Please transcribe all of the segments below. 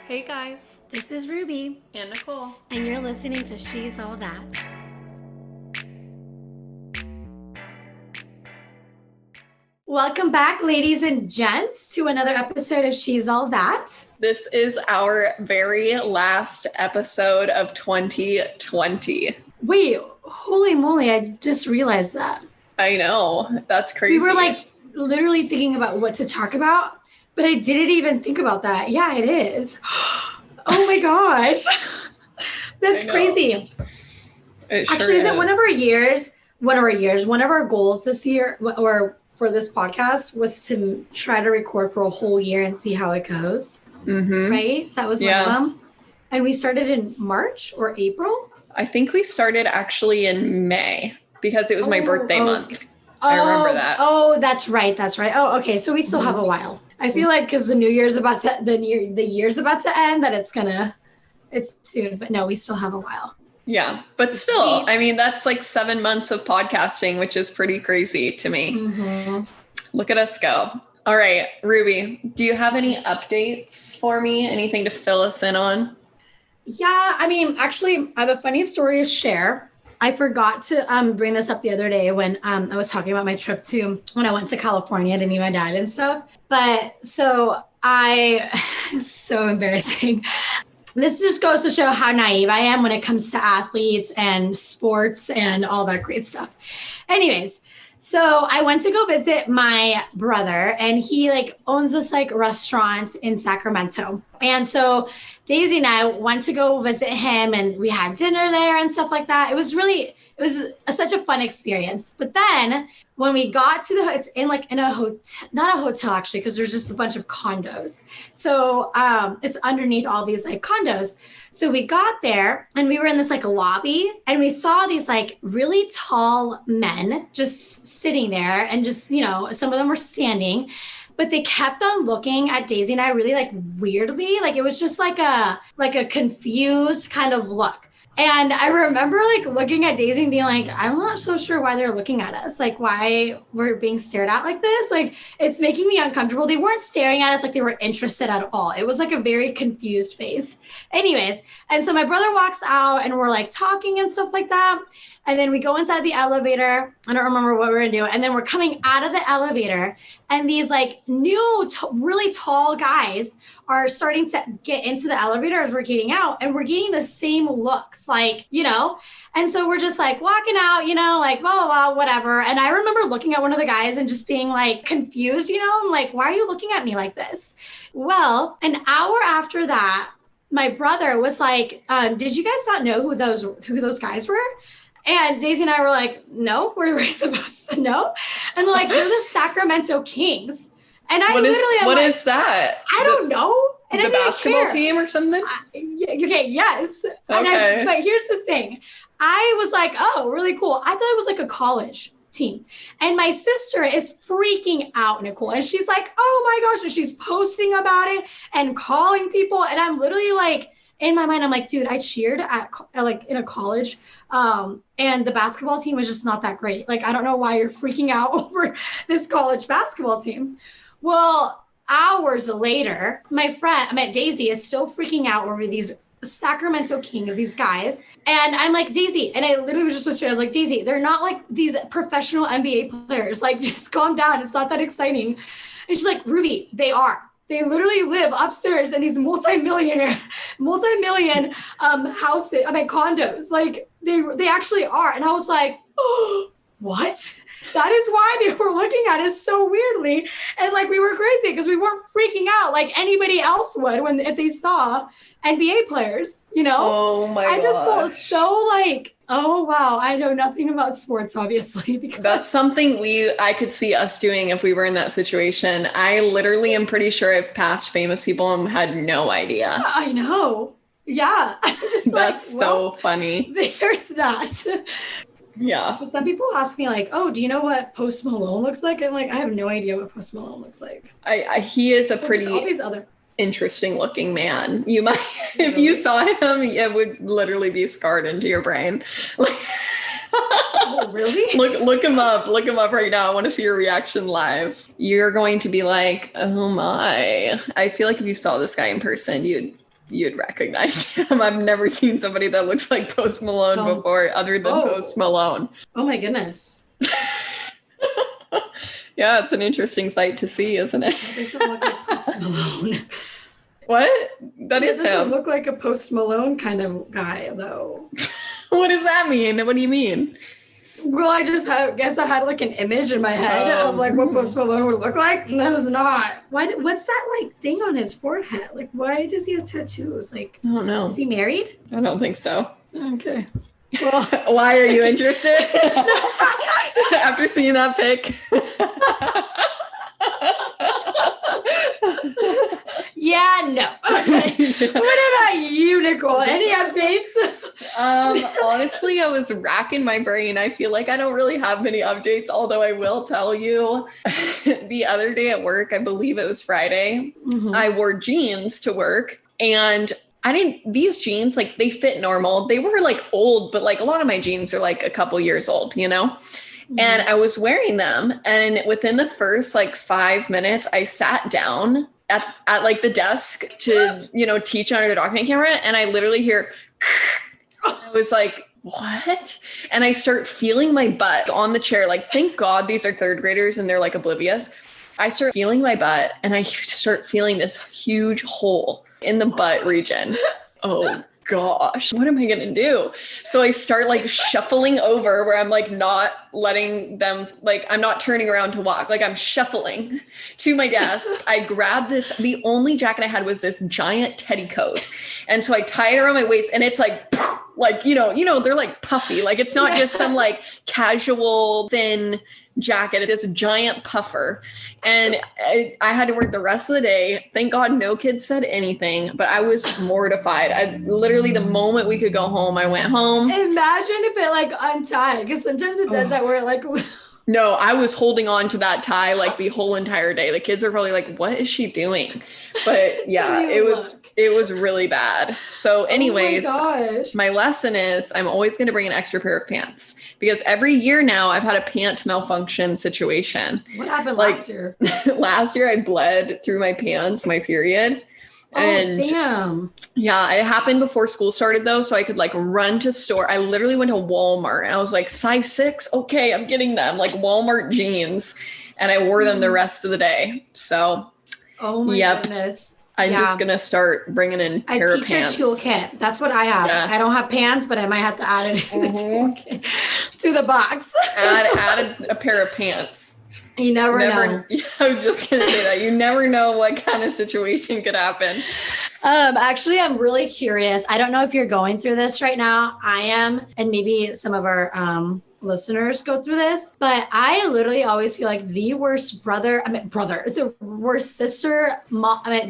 Hey guys, This is Ruby, and Nicole. and you're listening to She's All That. Welcome back, ladies and gents, to another episode of She's All That. This is our very last episode of 2020. Wait, holy moly, I just realized that. I know, that's crazy. We were like literally thinking about what to talk about, but I didn't even think about that. Yeah, it is. Oh my gosh. That's crazy. Actually, is it one of our goals this year or for this podcast was to try to record for a whole year and see how it goes. Mm-hmm. Right? That was one of them. And we started in March or April? I think we started actually in May because it was my birthday month. I remember that. Oh, that's right. Oh, okay. So we still have a while. I feel like because the year's about to end, that it's soon, but no, we still have a while. Yeah, but still, I mean, that's like 7 months of podcasting, which is pretty crazy to me. Mm-hmm. Look at us go. All right, Ruby, do you have any updates for me? Anything to fill us in on? Yeah, I mean, actually, I have a funny story to share. I forgot to bring this up the other day when I was talking about my trip when I went to California to meet my dad and stuff. But so it's so embarrassing. This just goes to show how naive I am when it comes to athletes and sports and all that great stuff. Anyways, so I went to go visit my brother, and he owns this restaurant in Sacramento. And so Daisy and I went to go visit him, and we had dinner there and stuff like that. It was such a fun experience. But then when we got to it's in a hotel, not a hotel actually, because there's just a bunch of condos. So it's underneath all these condos. So we got there and we were in this lobby, and we saw these really tall men just sitting there, and just, some of them were standing. But they kept on looking at Daisy and I really weirdly. It was just like a confused kind of look. And I remember looking at Daisy and being I'm not so sure why they're looking at us. Why we're being stared at like this. It's making me uncomfortable. They weren't staring at us like they were interested at all. It was a very confused face. Anyways, and so my brother walks out and we're talking and stuff like that. And then we go inside the elevator. I don't remember what we're gonna do. And then we're coming out of the elevator, and these new, really tall guys are starting to get into the elevator as we're getting out, and we're getting the same looks, And so we're just walking out, blah, blah, blah, whatever. And I remember looking at one of the guys and just being confused, I'm why are you looking at me like this? Well, an hour after that, my brother was did you guys not know who those guys were? And Daisy and I were no, were we supposed to know? And they're the Sacramento Kings. And what is that? I don't know. And the basketball team or something? Okay, yes. Okay. But here's the thing. I was oh, really cool. I thought it was a college team. And my sister is freaking out, Nicole. And she's oh my gosh. And she's posting about it and calling people. And I'm literally in my mind, I'm dude, I cheered at in a college, and the basketball team was just not that great. I don't know why you're freaking out over this college basketball team. Well, hours later, my Daisy is still freaking out over these Sacramento Kings, these guys. And I'm Daisy, and I literally was just frustrated. I was Daisy, they're not these professional NBA players. Just calm down. It's not that exciting. And she's Ruby, they are. They literally live upstairs in these multi-million houses, condos. They actually are. And I was oh, what? That is why they were looking at us so weirdly. And we were crazy because we weren't freaking out like anybody else would if they saw NBA players, Oh my gosh. I just felt so oh wow, I know nothing about sports, obviously. Because that's something I could see us doing if we were in that situation. I literally am pretty sure I've passed famous people and had no idea. I know. Yeah. I'm just that's so funny. There's that. Yeah. Some people ask me oh, do you know what Post Malone looks like? I'm I have no idea what Post Malone looks like. He is a pretty all these other interesting looking man. You might, if you saw him, it would literally be scarred into your brain. Oh, really? Look him up. Look him up right now. I want to see your reaction live. You're going to be oh my. I feel if you saw this guy in person, you'd you'd recognize him. I've never seen somebody that looks like Post Malone before other than Post Malone. Oh my goodness. Yeah, it's an interesting sight to see, isn't it? That doesn't look like Post Malone. What? That is him. It doesn't look like a Post Malone kind of guy, though. What does that mean? What do you mean? Well, I guess I had like an image in my head of like what Post Malone would look like, and that is not. What's that like thing on his forehead? Like, why does he have tattoos? Like, I don't know. Is he married? I don't think so. Okay. Well, why are you interested? After seeing that pic. Yeah, no. Okay. What about you, Nicole? Any updates? Honestly, I was racking my brain. I feel like I don't really have many updates, although I will tell you the other day at work, I believe it was Friday, I wore jeans to work, and these jeans, like, they fit normal. They were like old, but like a lot of my jeans are like a couple years old, you know? And I was wearing them, and within the first like 5 minutes, I sat down at like the desk to, you know, teach under the document camera. And I literally hear, I was like, what? And I start feeling my butt on the chair. Like, thank God these are third graders and they're like oblivious. I start feeling my butt, and I start feeling this huge hole in the butt region. Oh gosh, what am I going to do? So I start like shuffling over, where I'm like not letting them, like, I'm not turning around to walk. Like, I'm shuffling to my desk. I grab this. The only jacket I had was this giant teddy coat. And so I tie it around my waist, and it's like, you know, they're like puffy. Like, it's not just some like casual thin jacket. It is a giant puffer. And I had to work the rest of the day. Thank God no kids said anything, but I was mortified. I literally, the moment we could go home, I went home. Imagine if it like untied, because sometimes it does that where it like... No, I was holding on to that tie like the whole entire day. The kids are probably like, what is she doing? But yeah, it was really bad. So anyways, my lesson is I'm always going to bring an extra pair of pants, because every year now I've had a pant malfunction situation. What happened last year? Last year I bled through my pants, my period. And damn. Yeah, it happened before school started though. So I could like run to store. I literally went to Walmart, and I was like, size 6. Okay, I'm getting them, like Walmart jeans. And I wore them the rest of the day. So oh my goodness. I'm just going to start bringing in a pair of pants. A teacher toolkit. That's what I have. Yeah. I don't have pants, but I might have to add it in the toolkit to the box. add a pair of pants. You never know. I was just going to say that. You never know what kind of situation could happen. Actually, I'm really curious. I don't know if you're going through this right now. I am, and maybe some of our listeners go through this, but I literally always feel like the worst the worst sister,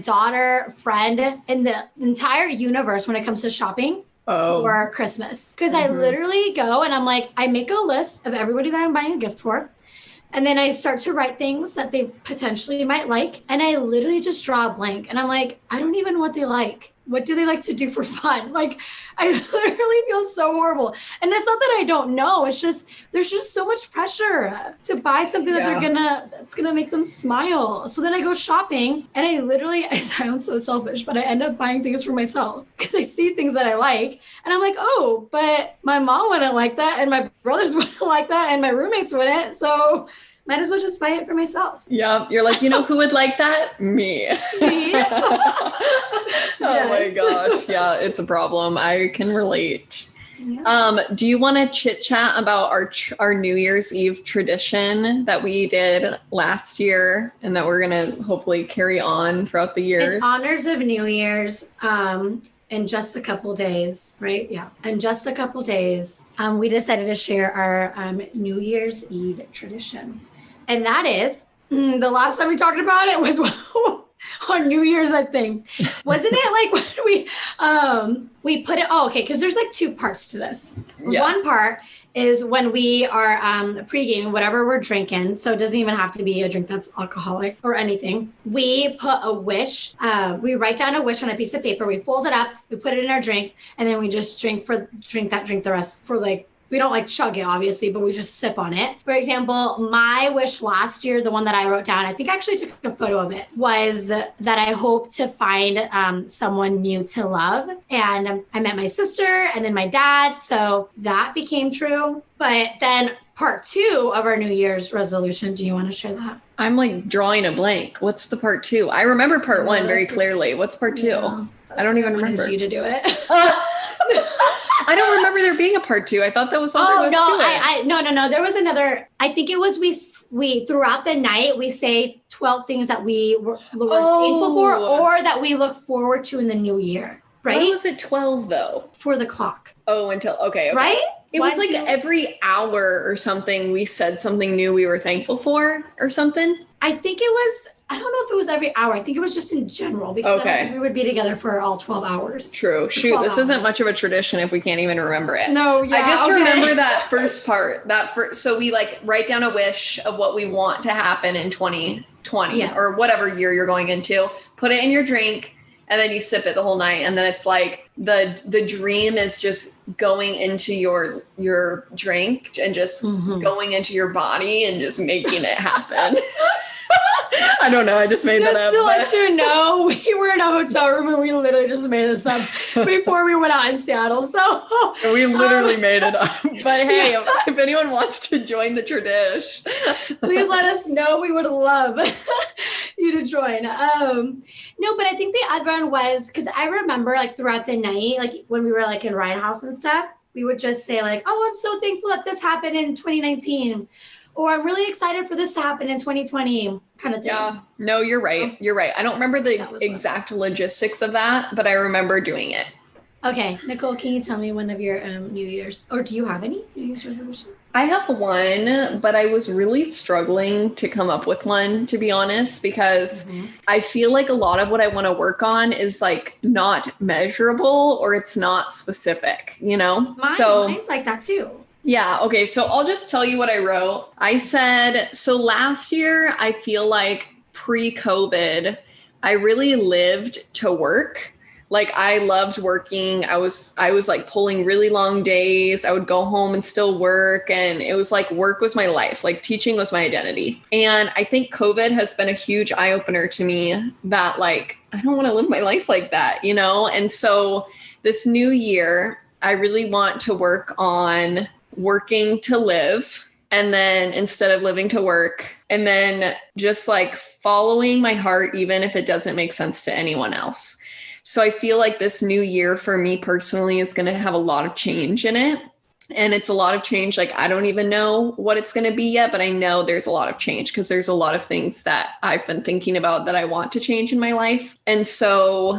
daughter, friend in the entire universe when it comes to shopping. For Christmas. Because I literally go and I'm like, I make a list of everybody that I'm buying a gift for. And then I start to write things that they potentially might like. And I literally just draw a blank. And I'm like, I don't even know what they like. What do they like to do for fun? Like, I literally feel so horrible. And it's not that I don't know. It's just, there's just so much pressure to buy something that that's gonna make them smile. So then I go shopping, and I sound so selfish, but I end up buying things for myself because I see things that I like. And I'm like, oh, but my mom wouldn't like that, and my brothers wouldn't like that, and my roommates wouldn't. So might as well just buy it for myself. Yeah. You're like, you know who would like that? Me. Oh my gosh. Yeah, it's a problem. I can relate. Yeah. Do you want to chit chat about our New Year's Eve tradition that we did last year and that we're going to hopefully carry on throughout the years? In honors of New Year's, in just a couple days, right? Yeah. In just a couple days, we decided to share our New Year's Eve tradition. And that is, the last time we talked about it was on New Year's, I think. Wasn't it like when we put it, because there's like 2 parts to this. Yeah. One part is when we are pre-gaming, whatever we're drinking. So it doesn't even have to be a drink that's alcoholic or anything. We put a wish. We write down a wish on a piece of paper. We fold it up. We put it in our drink. And then we just drink the rest for like We don't like chug it, obviously, but we just sip on it. For example, my wish last year, the one that I wrote down, I think I actually took a photo of it, was that I hope to find someone new to love. And I met my sister and then my dad. So that became true. But then part 2 of our New Year's resolution, do you want to share that? I'm like drawing a blank. What's the part 2? I remember part 1 very clearly. What's part 2? Yeah, I don't even remember. I wanted you to do it. I don't remember there being a part 2. I thought that was all there was to it. No. There was another. I think it was we throughout the night we say 12 things that we were thankful for, or that we look forward to in the new year. Right? Why was it 12 though? For the clock. Oh, okay. Right? It was like every hour or something we said something new we were thankful for or something. I think it was, I don't know if it was every hour. I think it was just in general because I don't think we would be together for all 12 hours. True. Shoot, this isn't much of a tradition if we can't even remember it. No, yeah. I just remember that first part. So we like write down a wish of what we want to happen in 2020 or whatever year you're going into. Put it in your drink. And then you sip it the whole night. And then it's like the dream is just going into your drink and just going into your body and just making it happen. I don't know. I just made that up. Just to let you know, we were in a hotel room and we literally just made this up before we went out in Seattle. So we literally made it up. But hey, if anyone wants to join the tradition, please let us know. We would love you to join. No, but I think the other one was because I remember like throughout the night, like when we were like in Ride House and stuff, we would just say like, oh, I'm so thankful that this happened in 2019. Or I'm really excited for this to happen in 2020 kind of thing. Yeah, no, you're right. You're right. I don't remember the exact logistics of that, but I remember doing it. Okay, Nicole, can you tell me one of your New Year's, or do you have any New Year's resolutions? I have one, but I was really struggling to come up with one, to be honest, because I feel like a lot of what I want to work on is like not measurable or it's not specific, you know? Mine's like that too. Yeah. Okay. So I'll just tell you what I wrote. I said, so last year, I feel like pre-COVID, I really lived to work. Like I loved working. I was like pulling really long days. I would go home and still work. And it was like work was my life. Like teaching was my identity. And I think COVID has been a huge eye opener to me that like, I don't want to live my life like that, you know? And so this new year, I really want to work on working to live, and then instead of living to work, and then just like following my heart, even if it doesn't make sense to anyone else. So I feel like this new year for me personally is going to have a lot of change in it. And it's a lot of change. Like, I don't even know what it's going to be yet, but I know there's a lot of change because there's a lot of things that I've been thinking about that I want to change in my life. And so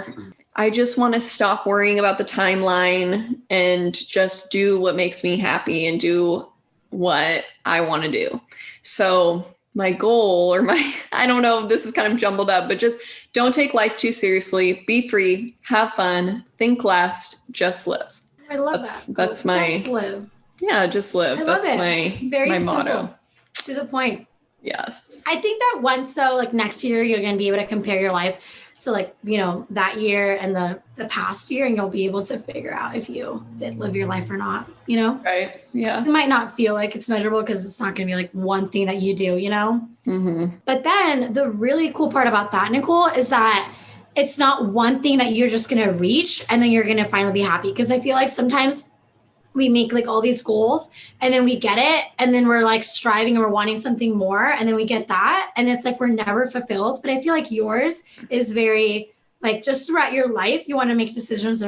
I just want to stop worrying about the timeline and just do what makes me happy and do what I want to do. So my goal I don't know if this is kind of jumbled up, but just don't take life too seriously. Be free, have fun, think last, just live. I love that. That's my, just live. Yeah, just live. That's my motto. To the point. Yes. I think that like next year, you're going to be able to compare your life to like, you know, that year and the past year, and you'll be able to figure out if you did live your life or not, you know? Right. Yeah. It might not feel like it's measurable because it's not going to be like one thing that you do, you know? But then the really cool part about that, Nicole, is that it's not one thing that you're just going to reach and then you're going to finally be happy. Because I feel like sometimes we make like all these goals and then we get it and then we're like striving and we're wanting something more and then we get that and it's like we're never fulfilled. But I feel like yours is very like just throughout your life, you want to make decisions that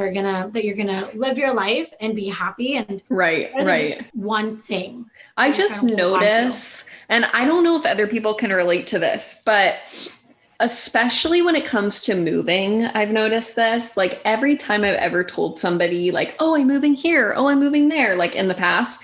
you're gonna live your life and be happy and right. Just one thing. I just notice, and I don't know if other people can relate to this, but especially when it comes to moving, I've noticed this, like every time I've ever told somebody like, oh, I'm moving here. Oh, I'm moving there. Like in the past,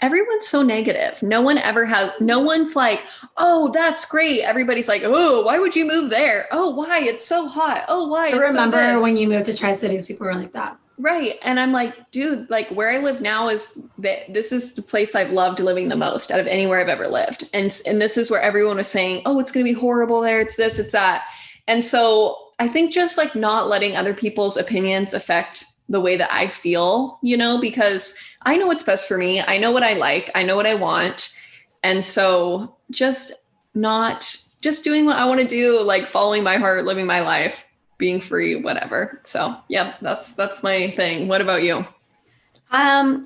everyone's so negative. No one's like, oh, that's great. Everybody's like, oh, why would you move there? Oh, why? It's so hot. Oh, why? I remember when you moved to Tri-Cities, people were like that. Right. And I'm like, dude, like where I live now this is the place I've loved living the most out of anywhere I've ever lived. And this is where everyone was saying, oh, it's going to be horrible there. It's this, it's that. And so I think just like not letting other people's opinions affect the way that I feel, because I know what's best for me. I know what I like. I know what I want. And so just doing what I want to do, like following my heart, living my life, being free, whatever. So yeah, that's my thing. What about you? I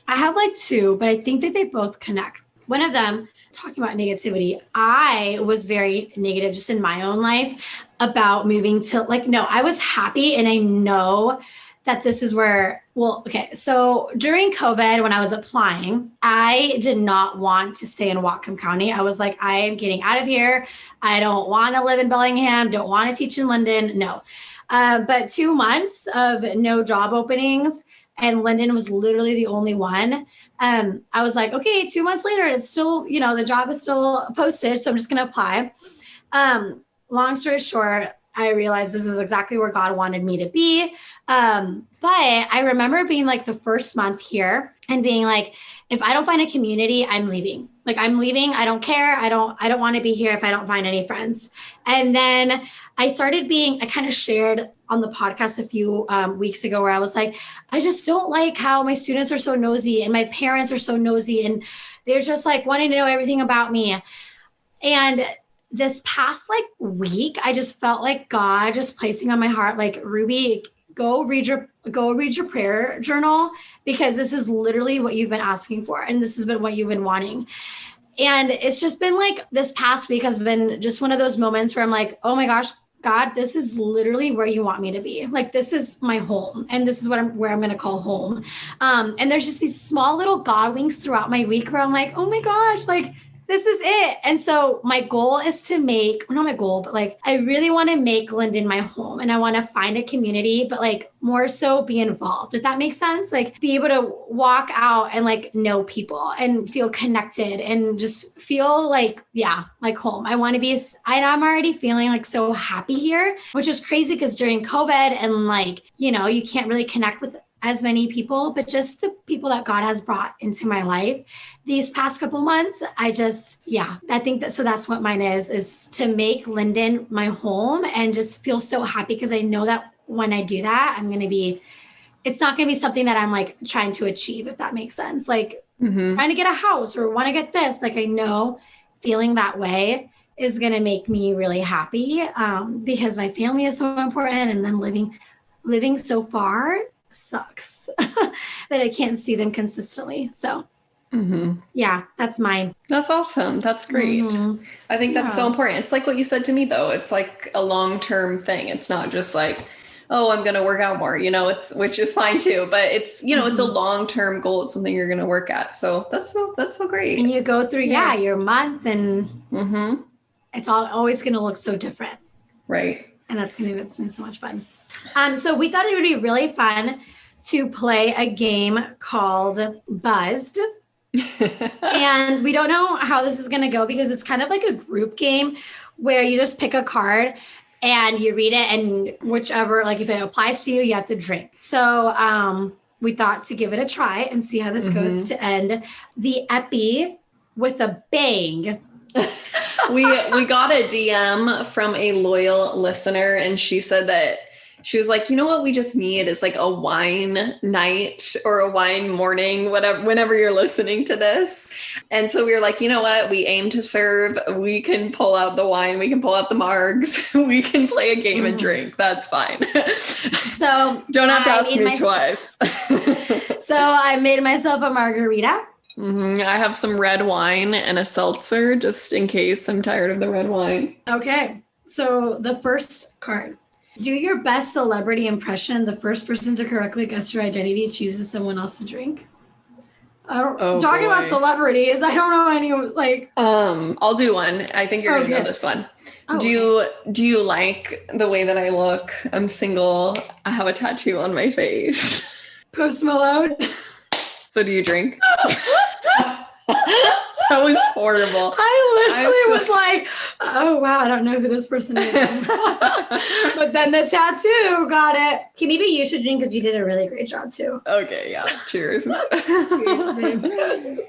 have like two, but I think that they both connect. One of them, talking about negativity, I was very negative just in my own life about moving to no, I was happy. And I know that this is where, okay. So during COVID, when I was applying, I did not want to stay in Whatcom County. I was like, I am getting out of here. I don't want to live in Bellingham. Don't want to teach in London. No. But 2 months of no job openings, and Linden was literally the only one. I was like, okay, 2 months later, it's still, the job is still posted. So I'm just going to apply. Long story short, I realized this is exactly where God wanted me to be. But I remember being like the first month here and being like, if I don't find a community, I'm leaving. Like I'm leaving. I don't care. I don't want to be here if I don't find any friends. And then I kind of shared on the podcast a few weeks ago where I was like, I just don't like how my students are so nosy and my parents are so nosy and they're just like wanting to know everything about me. And this past week, I just felt like God just placing on my heart, like, Ruby, go read your prayer journal, because this is literally what you've been asking for. And this has been what you've been wanting. And it's just been this past week has been just one of those moments where I'm like, oh my gosh, God, this is literally where you want me to be. Like, this is my home. And this is where I'm going to call home. And there's just these small little God winks throughout my week where I'm like, oh my gosh, this is it. And so my goal is to not my goal, but I really want to make Linden my home, and I want to find a community, but more so be involved. If that makes sense, be able to walk out and know people and feel connected and just feel like home. I want to be, I'm already feeling so happy here, which is crazy because during COVID and you can't really connect with as many people, but just the people that God has brought into my life these past couple months, I think that's what mine is to make Linden my home and just feel so happy, because I know that when I do that, it's not going to be something that I'm trying to achieve, if that makes sense. Trying to get a house or want to get this, I know feeling that way is going to make me really happy, because my family is so important, and then living so far sucks that I can't see them consistently. So yeah, that's mine. That's awesome. That's great. I think that's so important. It's like what you said to me though. It's like a long-term thing. It's not just oh, I'm going to work out more, which is fine too, but it's, it's a long-term goal. It's something you're going to work at. So that's so great. And you go through, your month, and it's always going to look so different. Right. And that's been so much fun. So we thought it would be really fun to play a game called Buzzed. And we don't know how this is going to go, because it's kind of like a group game where you just pick a card and you read it, and whichever, if it applies to you, you have to drink. So we thought to give it a try and see how this goes to end the epi with a bang. We got a DM from a loyal listener, and she said that she was like, you know what we just need is a wine night or a wine morning, whenever you're listening to this. And so we were like, you know what, we aim to serve. We can pull out the wine. We can pull out the margs. We can play a game and drink. That's fine. So don't have to ask me twice. So I made myself a margarita. I have some red wine and a seltzer just in case I'm tired of the red wine. Okay. So the first card. Do your best celebrity impression. The first person to correctly guess your identity chooses someone else to drink. Talking about celebrities, I don't know any I'll do one. I think you're gonna know this one. Oh, do you like the way that I look? I'm single. I have a tattoo on my face. Post Malone. So do you drink? That was horrible. I literally was like, oh, wow, I don't know who this person is. But then the tattoo got it. Okay, maybe you should drink because you did a really great job too. Okay, yeah. Cheers. Cheers, babe.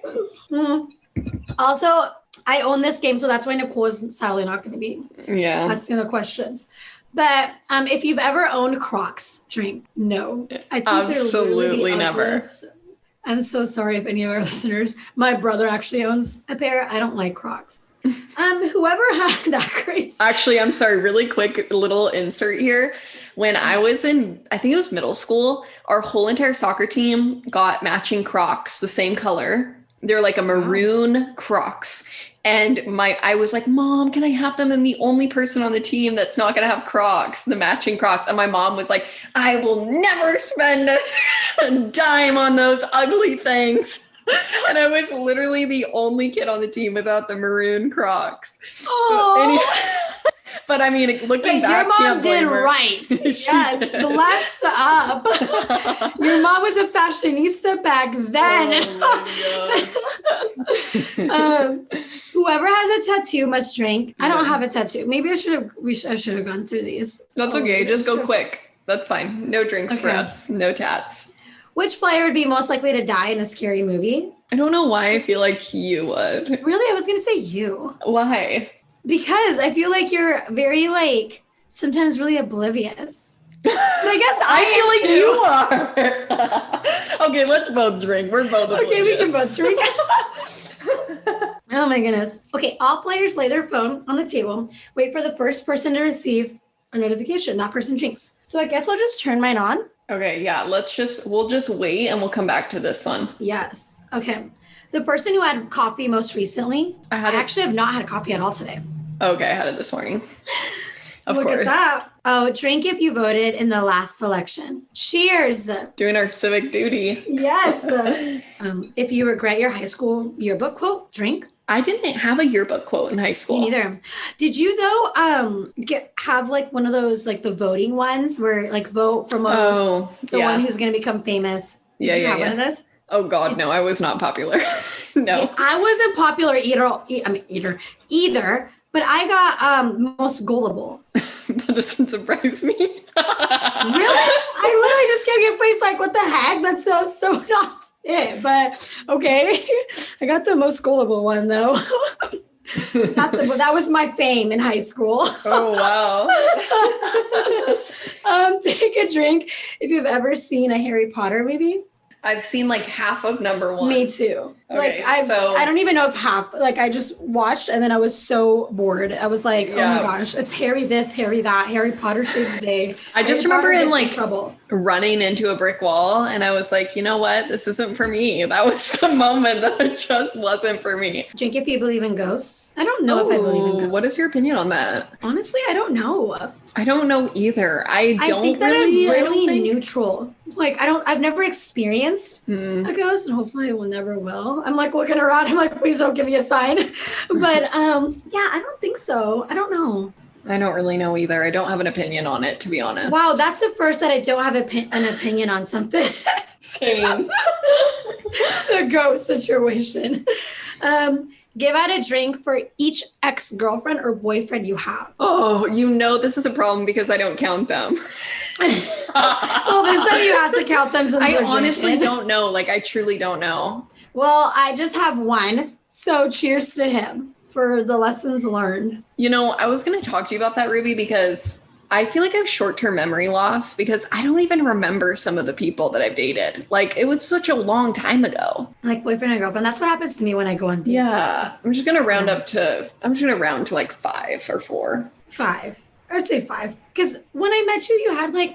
Also, I own this game, so that's why Nicole is sadly not going to be asking the questions. But if you've ever owned Crocs, drink. No. I think Absolutely they're never. ugliest. I'm so sorry if any of our listeners. My brother actually owns a pair. I don't like Crocs. Whoever had that great. Actually, I'm sorry, really quick little insert here. When I was in, I think it was middle school, our whole entire soccer team got matching Crocs, the same color. They're like a maroon Crocs. And I was like, Mom, can I have them? I'm the only person on the team that's not going to have Crocs, the matching Crocs. And my mom was like, I will never spend a dime on those ugly things. And I was literally the only kid on the team without the maroon Crocs. Oh, but I mean, looking back, your mom did right. Yes, did. bless up. Your mom was a fashionista back then. Oh Whoever has a tattoo must drink. I don't have a tattoo. Maybe I should have gone through these. That's okay. Just go quick. That's fine. No drinks for us. No tats. Which player would be most likely to die in a scary movie? I don't know why I feel like you would. Really? I was going to say you. Why? Because I feel like you're very sometimes really oblivious. I guess I feel like you are. Okay, let's both drink. We're both oblivious. Okay, we can both drink. Oh my goodness. Okay, all players lay their phone on the table, wait for the first person to receive a notification. That person drinks. So I guess I'll just turn mine on. Okay, yeah, we'll just wait and we'll come back to this one. Yes. Okay. The person who had coffee most recently, I actually have not had coffee at all today. Okay, I had it this morning. Of Look course. at that. Oh, drink if you voted in the last election. Cheers. Doing our civic duty. Yes. If you regret your high school yearbook quote, drink. I didn't have a yearbook quote in high school. Me neither. Did you though have one of those the voting ones where vote for most one who's going to become famous? Did you have one of those? Oh God, no, I was not popular. No. I wasn't popular either, but I got most gullible. That doesn't surprise me. Really? I literally just gave you a face what the heck? That sounds so not it, but okay. I got the most gullible one though. That was my fame in high school. Oh, wow. Take a drink if you've ever seen a Harry Potter movie. I've seen half of number 1. Me too. Okay, I don't even know if half. I just watched and then I was so bored. I was like, oh my gosh, it's Harry this, Harry that, Harry Potter saves the day. I just remember in trouble. Running into a brick wall and I was like, you know what? This isn't for me. That was the moment that it just wasn't for me. Drink if you believe in ghosts. I don't know if I believe in ghosts. What is your opinion on that? Honestly, I don't know. I don't know either. I think that I'm really neutral. I've never experienced a ghost and hopefully I will never will. I'm looking around. I'm please don't give me a sign. But I don't think so. I don't know. I don't really know either. I don't have an opinion on it, to be honest. Wow, that's the first that I don't have an opinion on something. Same. The ghost situation. Give out a drink for each ex-girlfriend or boyfriend you have. Oh, this is a problem because I don't count them. Well, this time you have to count them. I honestly don't know. I truly don't know. Well, I just have one. So cheers to him for the lessons learned. I was going to talk to you about that, Ruby, because I feel like I have short-term memory loss because I don't even remember some of the people that I've dated. It was such a long time ago. Boyfriend and girlfriend. That's what happens to me when I go on dates. Yeah. I'm just going to round to 5 or 4. 5. I would say 5. Because when I met you,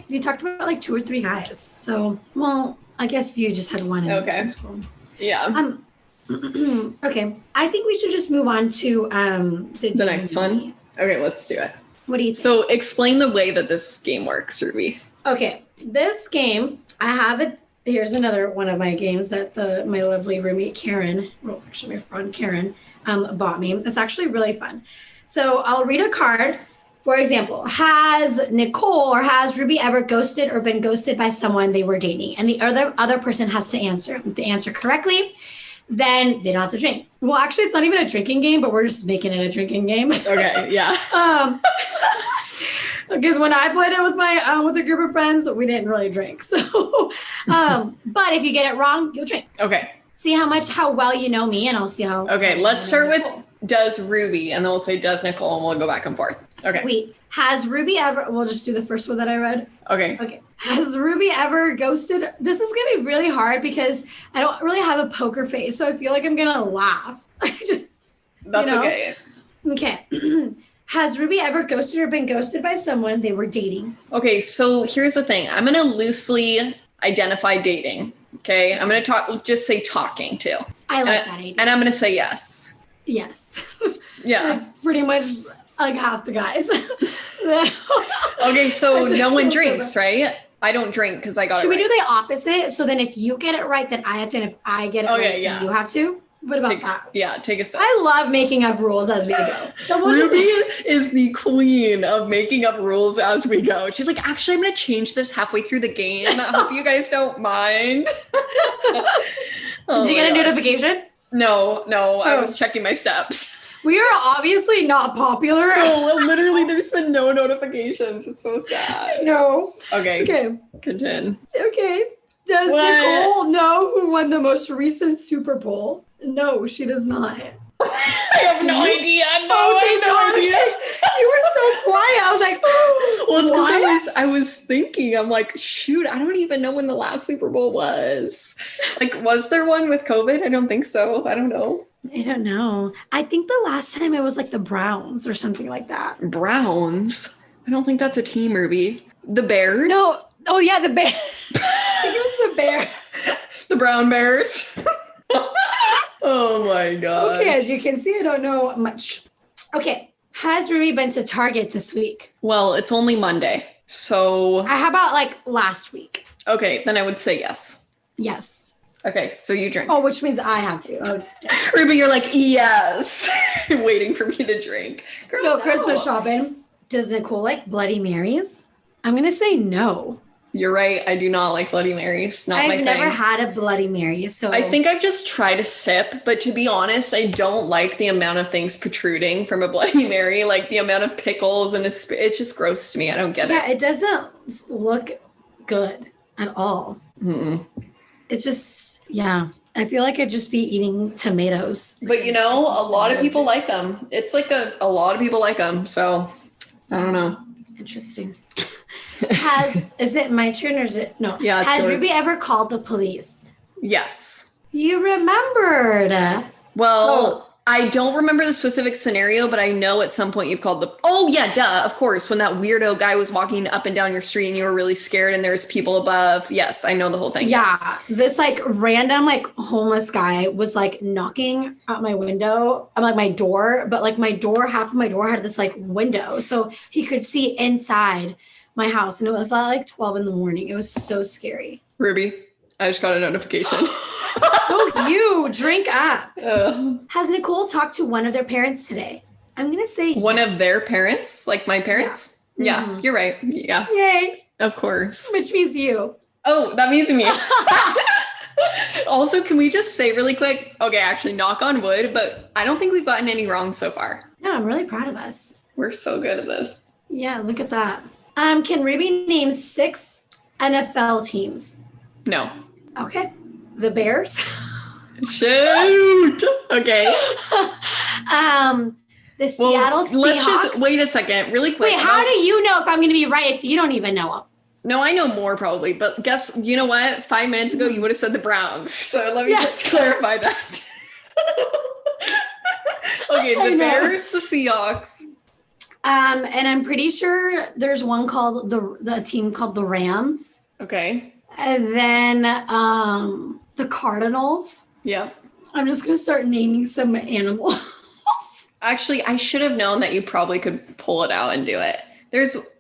you talked about 2 or 3 guys. So, well, I guess you just had one in school. Yeah. Okay. I think we should just move on to the next one. Okay, let's do it. What do you think? So explain the way that this game works, Ruby. Okay. This game, I have it. Here's another one of my games that my lovely roommate Karen, well, actually my friend Karen, bought me. It's actually really fun. So I'll read a card. For example, has Nicole or has Ruby ever ghosted or been ghosted by someone they were dating? And the other person has to answer. If they answer correctly, then they don't have to drink. Well, actually, it's not even a drinking game, but we're just making it a drinking game. Okay, yeah. Because when I played it with my with a group of friends, we didn't really drink. So, but if you get it wrong, you'll drink. Okay. See how well you know me, and I'll see how. Okay, let's start with does Ruby, and then we'll say does Nicole, and we'll go back and forth. Okay. Sweet. Has Ruby ever, we'll just do the first one that I read. Okay. Has Ruby ever ghosted? This is going to be really hard because I don't really have a poker face, so I feel like I'm going to laugh. That's okay. Okay. Has Ruby ever ghosted or been ghosted by someone they were dating? Okay, so here's the thing. I'm going to loosely identify dating. Okay. I'm going to let's just say talking too. I like that idea. And I'm going to say yes. Yes. Yeah. Like pretty much like half the guys. Okay, so no one drinks, right? I don't drink because I got it. Should we right. do the opposite? So then if you get it right, then I have to, and if I get it right, then you have to? What about that? Yeah, take a sip. I love making up rules as we go. Ruby is the queen of making up rules as we go. She's like, actually, I'm going to change this halfway through the game. I hope you guys don't mind. Did you get a notification? No, I was checking my steps. We are obviously not popular. No, literally, there's been no notifications. It's so sad. No. Okay. Continue. Okay. Does Nicole know who won the most recent Super Bowl? No, she does not. I have no idea. I have no idea. You were so quiet. I was like, well, it's because I was thinking, I'm like, shoot, I don't even know when the last Super Bowl was. Like, was there one with COVID? I don't think so. I don't know. I don't know. I think the last time it was like the Browns or something like that. Browns? I don't think that's a team, Ruby. The Bears? No. Oh, yeah, the Bears. I think it was the Bears. The Brown Bears. Oh my god. Okay, as you can see, I don't know much. Okay, has Ruby been to Target this week? Well, it's only Monday, so... How about like last week? Okay, then I would say yes. Yes. Okay, so you drink. Oh, which means I have to. Oh, Ruby, you're like, yes. Waiting for me to drink. Girl, go Christmas shopping. Does Nicole like Bloody Marys? I'm going to say no. You're right. I do not like Bloody Marys. Not my thing. I've never had a Bloody Mary, so... I think I've just tried a sip, but to be honest, I don't like the amount of things protruding from a Bloody Mary, like the amount of pickles and it's just gross to me. I don't get it. Yeah, it doesn't look good at all. Mm-mm. It's just, yeah. I feel like I'd just be eating tomatoes. But a lot of people like them. It's like a lot of people like them, so I don't know. Interesting. Is it my turn or is it no? Yeah. Has Ruby ever called the police? Yes. You remembered. Well, I don't remember the specific scenario, but I know at some point you've called the... Oh, yeah, duh, of course. When that weirdo guy was walking up and down your street and you were really scared and there's people above. Yes, I know the whole thing. Yeah. Yes. This random homeless guy was knocking at my window. I'm my door, but half of my door had this window. So he could see inside my house. And it was 12 in the morning. It was so scary. Ruby, I just got a notification. Oh, you drink up. Has Nicole talked to one of their parents today? I'm going to say one of their parents, like my parents? Yeah, You're right. Yeah. Yay. Of course. Which means you. Oh, that means me. Also, can we just say really quick, okay, actually knock on wood, but I don't think we've gotten any wrong so far. No, I'm really proud of us. We're so good at this. Yeah, look at that. Can Ruby name 6 NFL teams? No. Okay. The Bears. Shoot. Okay. The Seattle Seahawks. Let's just wait a second, really quick. Wait, how do you know if I'm going to be right if you don't even know them? No, I know more probably, but you know what? 5 minutes ago, you would have said the Browns. So let me just clarify that. Okay, the Bears, the Seahawks. And I'm pretty sure there's one called the team called the Rams. Okay. And then the Cardinals. Yeah. I'm just going to start naming some animals. Actually, I should have known that you probably could pull it out and do it.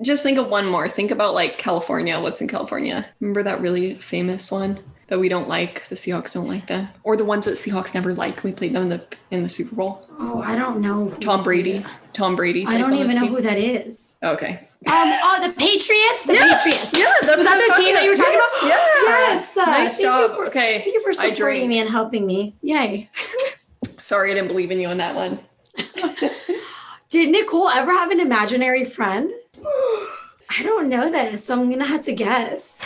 Just think of one more. Think about California. What's in California? Remember that really famous one that we don't like? The Seahawks don't like them. Or the ones that Seahawks never like. We played them in the Super Bowl. Oh, I don't know. Tom Brady. Tom Brady. I don't even know who that is. Okay. The Patriots? Patriots. Yeah, was that the team that you were talking about? Yes. Nice job. Okay. Thank you for supporting me and helping me. Yay. Sorry, I didn't believe in you on that one. Did Nicole ever have an imaginary friend? I don't know this, so I'm going to have to guess.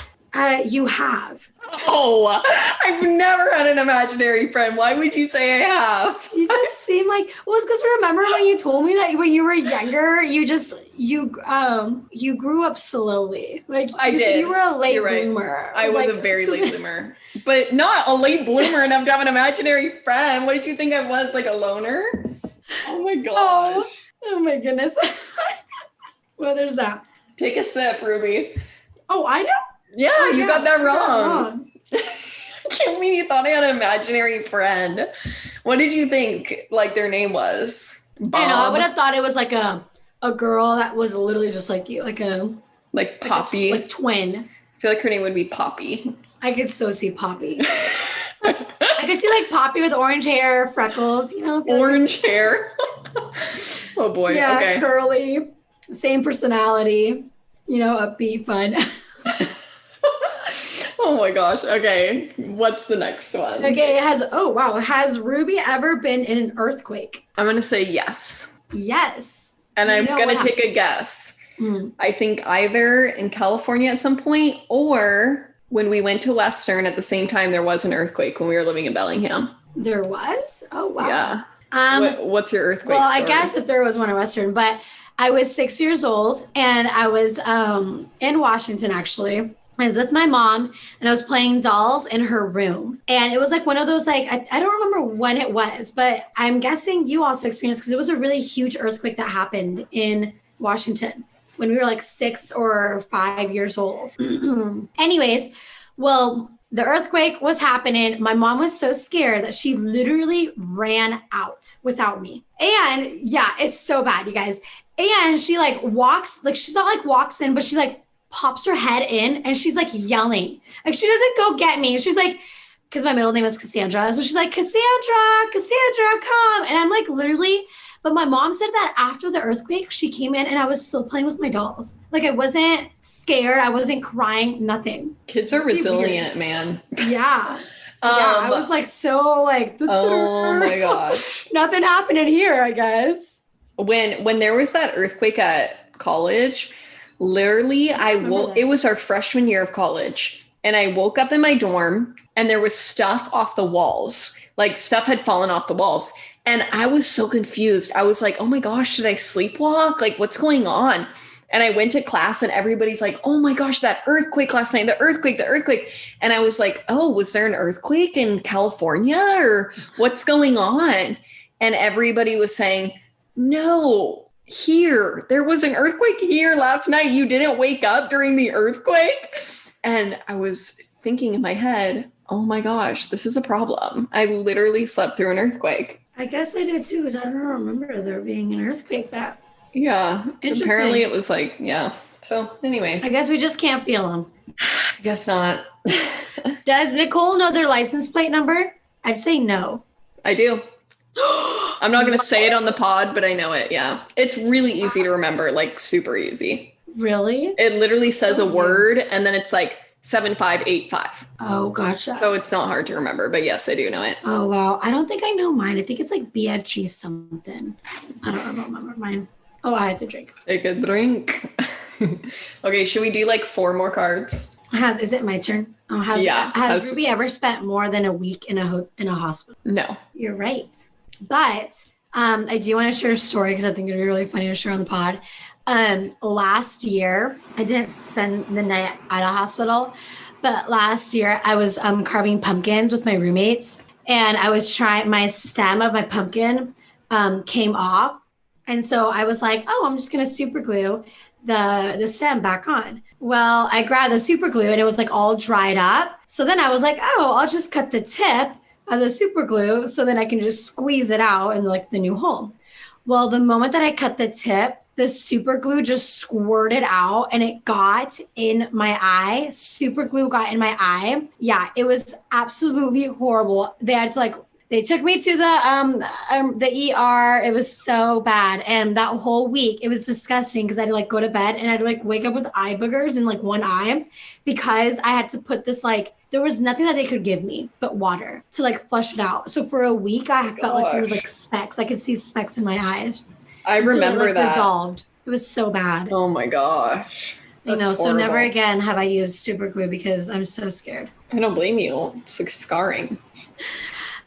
You have. Oh, I've never had an imaginary friend. Why would you say I have? You just same, like, well, it's because remember when you told me that when you were younger, you grew up slowly. Like, I did. You were a late You're right. bloomer. I was a very late bloomer, but not a late bloomer enough to have an imaginary friend. What did you think I was, like a loner? Oh my gosh. Oh my goodness. Well, there's that. Take a sip, Ruby. Oh, I know? Yeah, you got that wrong. I can't believe you thought I had an imaginary friend. What did you think, like, their name was? Bob? I know. I would have thought it was like a girl that was literally just like you, like Poppy. like twin. I feel like her name would be Poppy. I could so see Poppy. I could see like Poppy with orange hair, freckles, you know? Orange hair. Oh boy. Yeah, okay. Curly. Same personality, you know, upbeat, fun. Oh my gosh. Okay. What's the next one? Okay, has Ruby ever been in an earthquake? I'm going to say yes. Yes. And I'm going to take a guess. I think either in California at some point or when we went to Western at the same time, there was an earthquake when we were living in Bellingham. There was? Oh, wow. Yeah. What's your earthquake story? I guess that there was one in Western, but I was 6 years old and I was in Washington, actually. I was with my mom and I was playing dolls in her room. And it was like one of those, like, I don't remember when it was, but I'm guessing you also experienced because it was a really huge earthquake that happened in Washington when we were like 6 or 5 years old. Anyways, well, the earthquake was happening. My mom was so scared that she literally ran out without me. And yeah, it's so bad, you guys. And she like walks, like she's not like walks in, but she like pops her head in and she's like yelling. Like she doesn't go get me. She's like, because my middle name is Cassandra. So she's like, Cassandra, come. And I'm like literally, but my mom said that after the earthquake, she came in and I was still playing with my dolls. Like I wasn't scared. I wasn't crying, nothing. Kids are resilient, man. Yeah. I was like, so like, oh my gosh. Nothing happened in here, I guess. When there was that earthquake at college, literally it was our freshman year of college and I woke up in my dorm and there was stuff off the walls, like stuff had fallen off the walls. And I was so confused. I was like, oh my gosh, did I sleepwalk? Like what's going on? And I went to class and everybody's like, oh my gosh, that earthquake last night, the earthquake. And I was like, oh, was there an earthquake in California or what's going on? And everybody was saying, no, there was an earthquake here last night. You didn't wake up during the earthquake. And I was thinking in my head, oh my gosh, this is a problem. I literally slept through an earthquake. I guess I did too, because I don't remember there being an earthquake that. Yeah. Apparently it was like, yeah. So anyways. I guess we just can't feel them. I guess not. Does Nicole know their license plate number? I'd say no. I do. I'm not going to say it on the pod, but I know it. Yeah. It's really easy to remember, like super easy. Really? It literally says a word and then it's like 7585. Oh, gotcha. So it's not hard to remember, but yes, I do know it. Oh, wow. I don't think I know mine. I think it's like BFG something. I don't remember mine. Oh, I had to drink. Take a drink. Okay, should we do like 4 more cards? Is it my turn? Oh, has Ruby ever spent more than a week in a hospital? No. You're right. But I do want to share a story because I think it'd be really funny to share on the pod. Last year, I didn't spend the night at a hospital, but last year I was carving pumpkins with my roommates and I was trying, my stem of my pumpkin came off. And so I was like, oh, I'm just going to super glue the stem back on. Well, I grabbed the super glue and it was like all dried up. So then I was like, oh, I'll just cut the tip of the super glue so then I can just squeeze it out in like the new hole. Well, the moment that I cut the tip, the super glue just squirted out and it got in my eye. Super glue got in my eye. Yeah, it was absolutely horrible. They took me to the ER. It was so bad. And that whole week, it was disgusting because I had to like go to bed and I'd like wake up with eye boogers in like one eye because I had to put this like, there was nothing that they could give me but water to like flush it out. So for a week, I felt like there was like specks. I could see specks in my eyes. I remember that. Dissolved. It was so bad. Oh my gosh. I know. So never again have I used super glue because I'm so scared. I don't blame you. It's like scarring.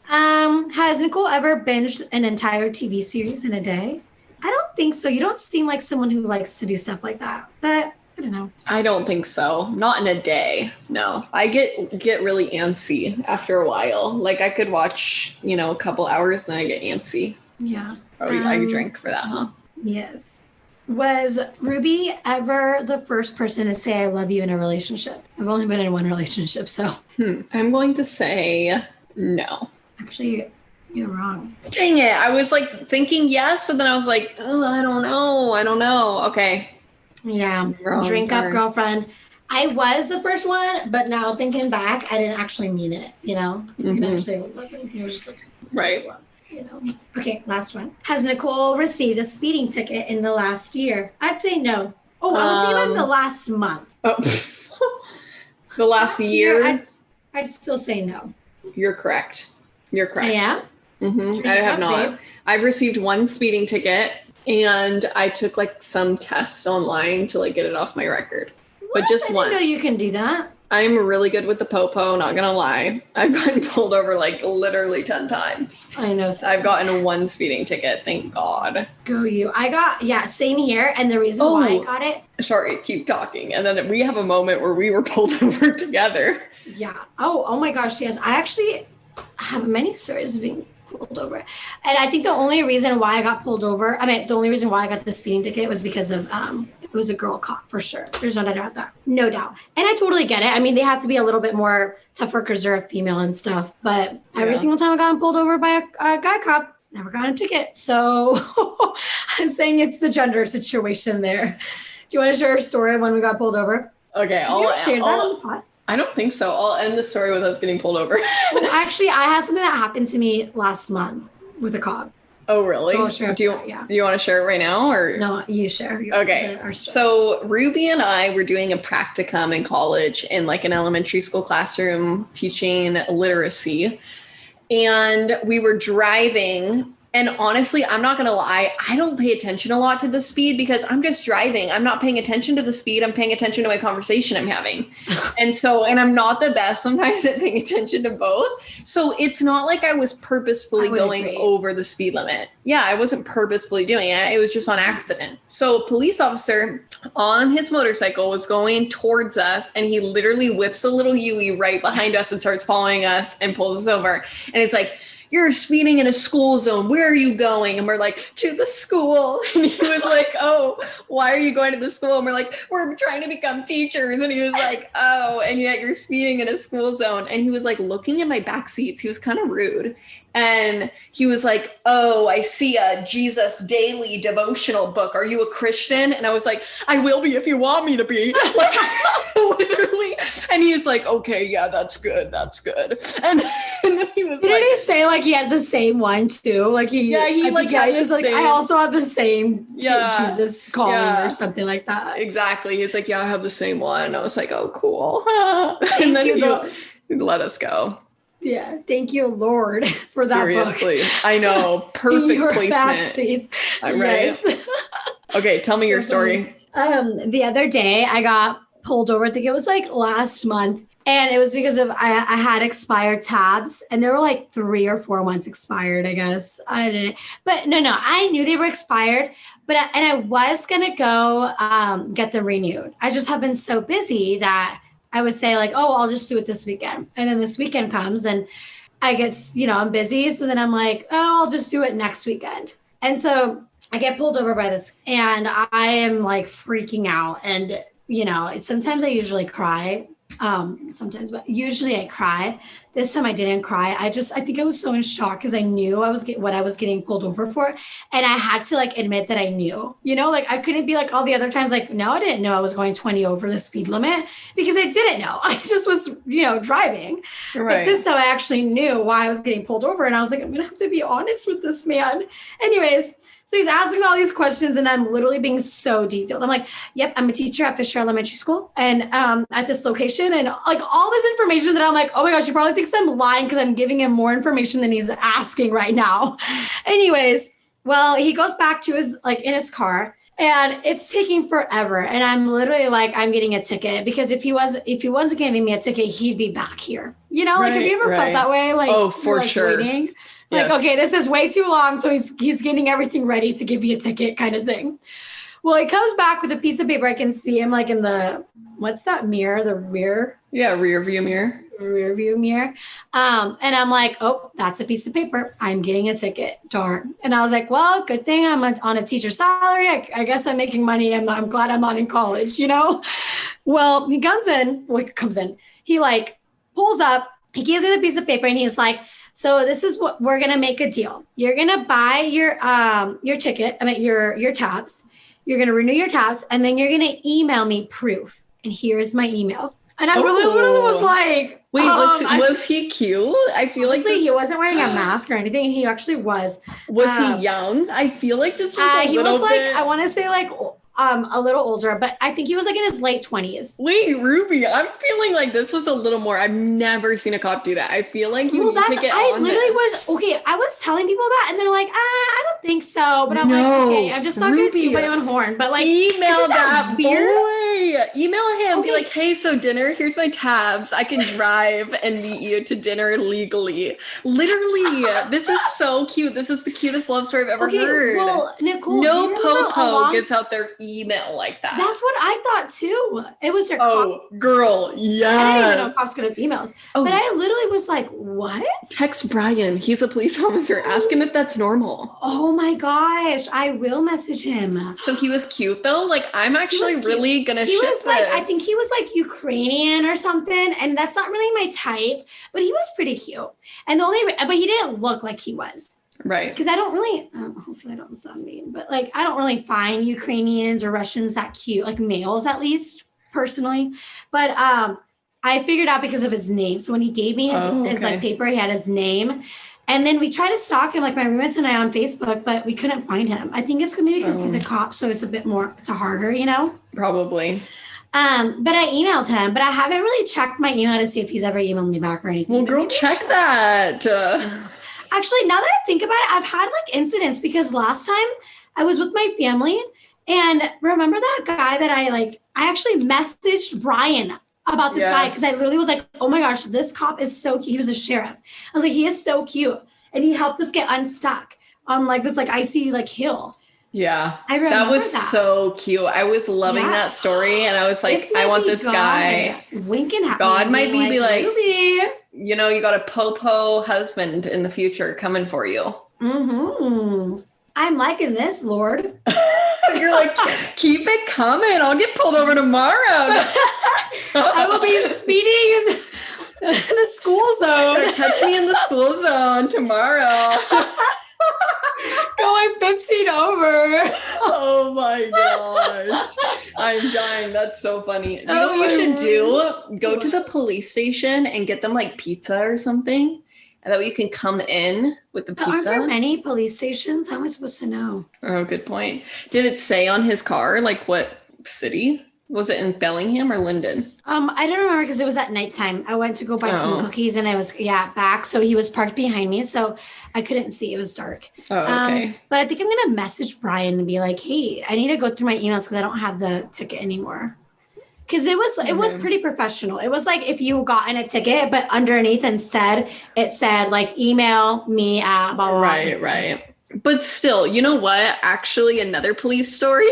Has Nicole ever binged an entire TV series in a day? I don't think so. You don't seem like someone who likes to do stuff like that. But I don't know. I don't think so. Not in a day. No. I get really antsy after a while. Like I could watch, a couple hours and then I get antsy. Yeah. Oh, I drank for that, huh? Yes. Was Ruby ever the first person to say I love you in a relationship? I've only been in one relationship, so. I'm going to say no. Actually, you're wrong. Dang it. I was like thinking yes, and then I was like, oh, I don't know. Okay. Yeah. Drink up, girlfriend. I was the first one, but now thinking back, I didn't actually mean it, I didn't actually love anything. It was just like, right. Okay, last one. Has Nicole received a speeding ticket in the last year? I'd say no. Oh, I was thinking about the last month. Oh. The last year? I'd still say no. You're correct. Yeah? I have not. Babe. I've received one speeding ticket and I took like some test online to like get it off my record. What? But just once. I didn't know you can do that. I'm really good with the popo, not gonna lie. I've gotten pulled over like literally 10 times. I know. I've gotten one speeding ticket, thank God. Go you. Same here. And the reason why I got it. Sorry, keep talking. And then we have a moment where we were pulled over together. Yeah. Oh my gosh, yes. I actually have many stories of being pulled over. And I think the only reason why I got pulled over, the only reason why I got the speeding ticket was because of, it was a girl cop for sure. There's no doubt about that. No doubt. And I totally get it. They have to be a little bit more tougher because they're a female and stuff. But every single time I got pulled over by a guy cop, never got a ticket. So I'm saying it's the gender situation there. Do you want to share a story of when we got pulled over? Okay. I'll share that on the pod. I don't think so. I'll end the story with us getting pulled over. Actually, I had something that happened to me last month with a cop. Oh, really? I'll share do you want to share it right now? Or no, you share. Okay. So Ruby and I were doing a practicum in college in like an elementary school classroom teaching literacy. And we were driving. And honestly, I'm not going to lie. I don't pay attention a lot to the speed because I'm just driving. I'm not paying attention to the speed. I'm paying attention to my conversation I'm having. And I'm not the best sometimes at paying attention to both. So it's not like I was purposefully going over the speed limit. Yeah, I wasn't purposefully doing it. It was just on accident. So a police officer on his motorcycle was going towards us and he literally whips a little Yui right behind us and starts following us and pulls us over. And it's like, you're speeding in a school zone. Where are you going? And we're like, to the school. And he was like, oh, why are you going to the school? And we're like, we're trying to become teachers. And he was like, oh, and yet you're speeding in a school zone. And he was like looking at my back seats. He was kind of rude. And he was like, oh, I see a Jesus daily devotional book. Are you a Christian? And I was like, I will be if you want me to be. Like, literally. And he's like, okay, yeah, that's good. And then he was Didn't he say like he had the same one too? Like he had the same. Like, I also have the same Jesus calling or something like that. Exactly. He's like, yeah, I have the same one. And I was like, oh, cool. And then he let us go. Yeah, thank you, Lord, for that Seriously, book. I know. Perfect placement. Back seats. I'm right. Okay, tell me your story. The other day I got pulled over. I think it was like last month. And it was because of I had expired tabs and they were like 3 or 4 months expired, I guess. I didn't. But no, I knew they were expired. And I was going to go get them renewed. I just have been so busy that I would say like, oh, I'll just do it this weekend. And then this weekend comes and I get, I'm busy. So then I'm like, oh, I'll just do it next weekend. And so I get pulled over by this and I am like freaking out. And, sometimes I usually cry. Sometimes, but usually I cry. This time I didn't cry. I think I was so in shock because I knew what I was getting pulled over for. And I had to like admit that I knew, like I couldn't be like all the other times, like, no, I didn't know I was going 20 over the speed limit because I didn't know. I just was, driving. Right. But this time I actually knew why I was getting pulled over. And I was like, I'm going to have to be honest with this man. Anyways, so he's asking all these questions and I'm literally being so detailed. I'm like, yep, I'm a teacher at Fisher Elementary School and at this location and like all this information that I'm like, oh my gosh, he probably thinks I'm lying because I'm giving him more information than he's asking right now. Anyways, well, he goes back to in his car and it's taking forever. And I'm literally like, I'm getting a ticket because if he wasn't giving me a ticket, he'd be back here. You know, like, have you ever felt that way? Like, oh, for sure. Waiting. Like, okay, this is way too long. So he's getting everything ready to give you a ticket kind of thing. Well, he comes back with a piece of paper. I can see him like in the, what's that mirror? The rear? Yeah, rear view mirror. Rear view mirror. And I'm like, oh, that's a piece of paper. I'm getting a ticket. Darn. And I was like, well, good thing I'm on a teacher salary. I guess I'm making money. I'm glad I'm not in college, you know? Well, he comes in. He like pulls up. He gives me the piece of paper and he's like, so this is what we're going to make a deal. You're going to buy your ticket. Your tabs. You're going to renew your tabs and then you're going to email me proof. And here's my email. And I really was like, wait, was he cute? I feel like he wasn't wearing a mask or anything. He actually was. Was he young? I feel like this was he was like, I want to say like a little older, but I think he was like in his late 20s. Wait, Ruby, I'm feeling like this was a little more. I've never seen a cop do that. I feel like you need to get on this. I was telling people that and they're like, I don't think so. But I'm like, okay, I'm just not going to toot my own horn. But like, email that boy. Email him. Okay. Be like, hey, so dinner, here's my tabs. I can drive and meet you to dinner legally. Literally, this is so cute. This is the cutest love story I've ever heard. Well, Nicole, no po-po gives out their email like that. That's what I thought too. It was their girl, yes. I didn't even know cops could have emails. But I literally was like, what? Text Brian. He's a police officer. Ask him if that's normal. Oh my gosh. I will message him. So he was cute though? Like, I'm actually really gonna ship was like, this. I think he was like Ukrainian or something. And that's not really my type, but he was pretty cute. And but he didn't look like he was. Right. Because I don't really, hopefully I don't sound mean, but like, I don't really find Ukrainians or Russians that cute, like males at least, personally. But I figured out because of his name. So when he gave me his like paper, he had his name. And then we tried to stalk him, like my roommates and I on Facebook, but we couldn't find him. I think it's maybe because he's a cop, so it's it's a harder, you know? Probably. But I emailed him, but I haven't really checked my email to see if he's ever emailed me back or anything. Well, girl, check that. Actually, now that I think about it, I've had like incidents because last time I was with my family and remember that guy that I actually messaged Brian about this guy because I literally was like, oh my gosh, this cop is so cute. He was a sheriff. I was like, he is so cute. And he helped us get unstuck on like this like icy like hill. Yeah. I remember that was so cute. I was loving that story and I was like, I want this guy. Winking at God might be like, Ruby. You know, you got a po-po husband in the future coming for you. Mm-hmm. I'm liking this, Lord. You're like, keep it coming. I'll get pulled over tomorrow. I will be speeding in the school zone. Catch me in the school zone tomorrow. Going 15 over. Oh my gosh. I'm dying. That's so funny. You know what you should do? Go to the police station and get them like pizza or something. And that way you can come in with the pizza. Aren't there many police stations? How am I supposed to know? Oh, good point. Did it say on his car, like what city? Was it in Bellingham or Linden? I don't remember because it was at nighttime. I went to go buy some cookies and I was back. So he was parked behind me. So I couldn't see. It was dark. Oh, okay. But I think I'm going to message Brian and be like, hey, I need to go through my emails because I don't have the ticket anymore. Because it was pretty professional. It was like if you got in a ticket, but underneath instead, it said like email me at blah, blah, blah. Right. But still, you know what? Actually, another police story.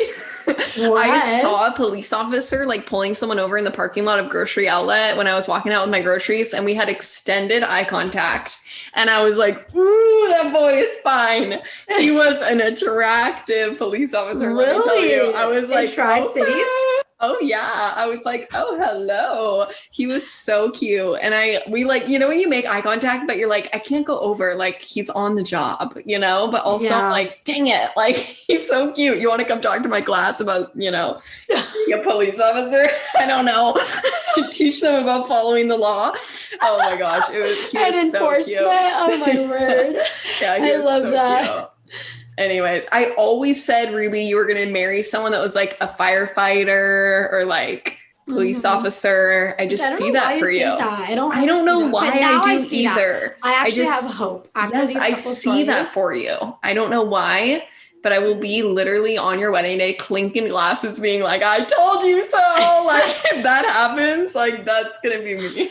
I saw a police officer like pulling someone over in the parking lot of Grocery Outlet when I was walking out with my groceries and we had extended eye contact. And I was like, ooh, that boy is fine. He was an attractive police officer. Really? Let me tell you. I was like, Tri-Cities? Oh yeah. I was like, oh, hello. He was so cute. And we like, you know, when you make eye contact, but you're like, I can't go over, like he's on the job, you know, but also I'm like, dang it. Like he's so cute. You want to come talk to my class about, you know, being a police officer? I don't know. Teach them about following the law. Oh my gosh. It was cute. And enforcement. So cute. Oh my word. Yeah. I love so that. Cute. Anyways, I always said, Ruby, you were going to marry someone that was like a firefighter or like police officer. I just see that for you. I don't know why I do either. I actually have hope. Yes, I see that for you. I don't know why, but I will be literally on your wedding day clinking glasses being like, I told you so. Like if that happens, like that's going to be me.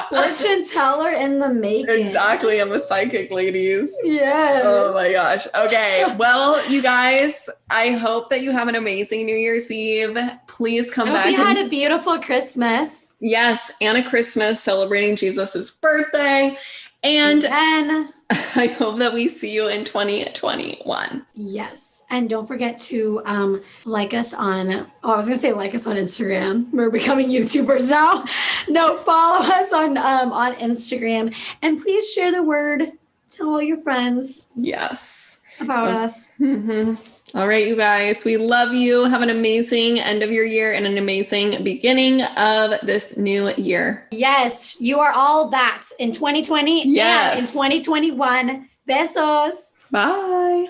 Fortune teller in the making. Exactly. I'm a psychic, ladies. Yes. Oh my gosh. Okay. Well, you guys, I hope that you have an amazing New Year's Eve. Please come back. You had a beautiful Christmas. Yes. And a Christmas celebrating Jesus's birthday. And I hope that we see you in 2021. Yes. And don't forget to like us on, I was going to say like us on Instagram. We're becoming YouTubers now. No, follow us on Instagram. And please share the word. Tell all your friends. Yes. About us. Mm-hmm. All right, you guys, we love you. Have an amazing end of your year and an amazing beginning of this new year. Yes, you are all that in 2020 and in 2021. Besos. Bye.